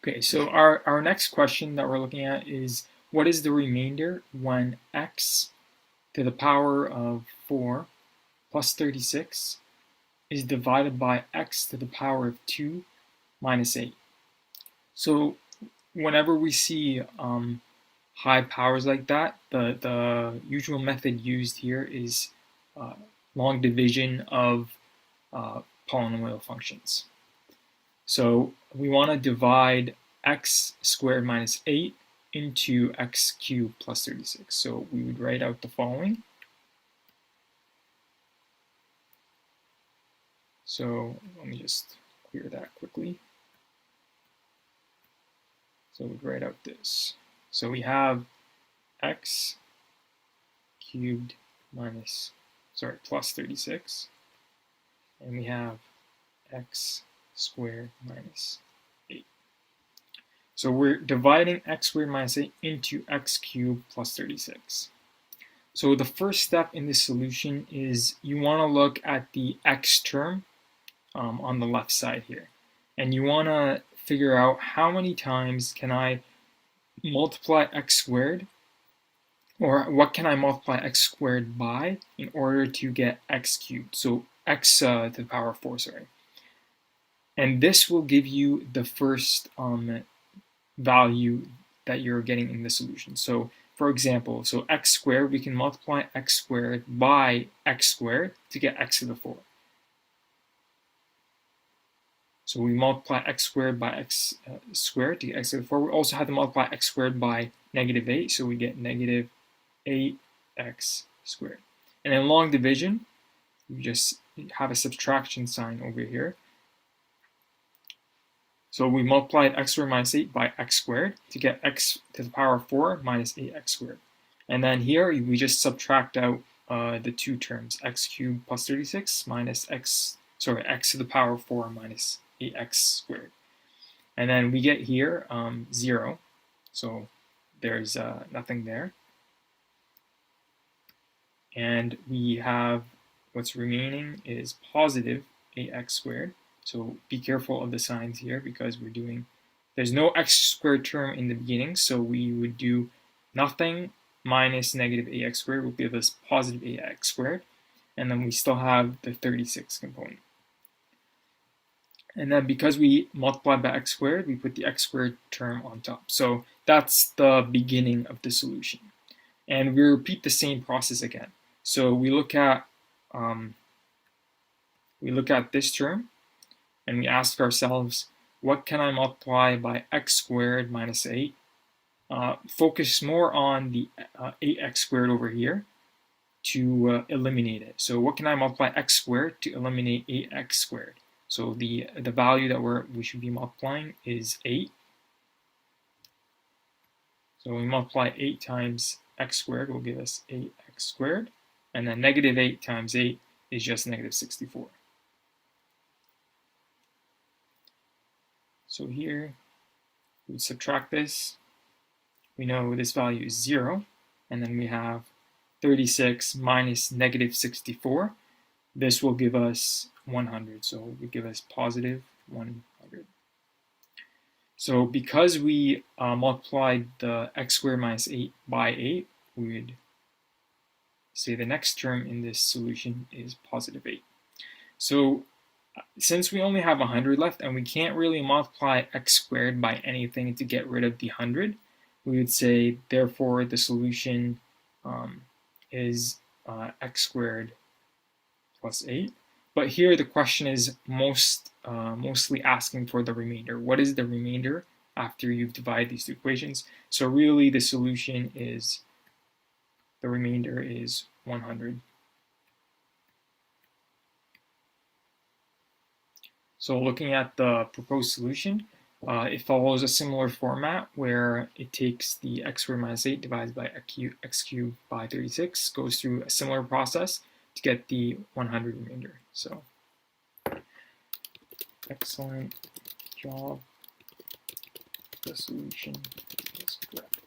Okay, so our next question that we're looking at is, what is the remainder when x to the power of 4 plus 36 is divided by x to the power of 2 minus 8? So whenever we see high powers like that, the usual method used here is long division of polynomial functions. So we want to divide x squared minus 8 into x cubed plus 36. So we would write out the following. So let me just clear that quickly. So we'd write out this. So we have x cubed plus 36. And we have x squared minus 8. So we're dividing x squared minus 8 into x cubed plus 36. So the first step in this solution is you want to look at the x term on the left side here. And you want to figure out how many times can I multiply x squared, or what can I multiply x squared by in order to get x cubed. So x to the power of 4, sorry. And this will give you the first value that you're getting in the solution. So for example, so x squared, we can multiply x squared by x squared to get x to the 4. So we multiply x squared by x squared to get x to the 4. We also have to multiply x squared by negative 8, so we get negative 8x squared. And in long division, we just have a subtraction sign over here. So we multiplied x squared minus 8 by x squared to get x to the power of 4 minus 8x squared. And then here we just subtract out the two terms, x cubed plus 36 minus x to the power of 4 minus 8x squared. And then we get here 0, so there's nothing there. And we have what's remaining is positive 8x squared. So be careful of the signs here because there's no x squared term in the beginning, so we would do nothing minus negative 8x squared will give us positive 8x squared, and then we still have the 36 component. And then because we multiplied by x squared, we put the x squared term on top. So that's the beginning of the solution. And we repeat the same process again. So we look at this term, and we ask ourselves, what can I multiply by x squared minus 8? Focus more on the 8x squared over here to eliminate it. So what can I multiply x squared to eliminate 8x squared? So the value that we should be multiplying is 8. So we multiply 8 times x squared will give us 8x squared. And then negative 8 times 8 is just negative 64. So here, we subtract this. We know this value is 0. And then we have 36 minus negative 64. This will give us 100. So it would give us positive 100. So because we multiplied the x squared minus 8 by 8, we would say the next term in this solution is positive 8. So since we only have 100 left and we can't really multiply x squared by anything to get rid of the 100, we would say therefore the solution is x squared plus 8. But here the question is mostly asking for the remainder. What is the remainder after you've divided these two equations? So really the solution is, the remainder is 100. So looking at the proposed solution, it follows a similar format where it takes the x squared minus 8 divided by x cubed by 36, goes through a similar process to get the 100 remainder. So excellent job. The solution is correct.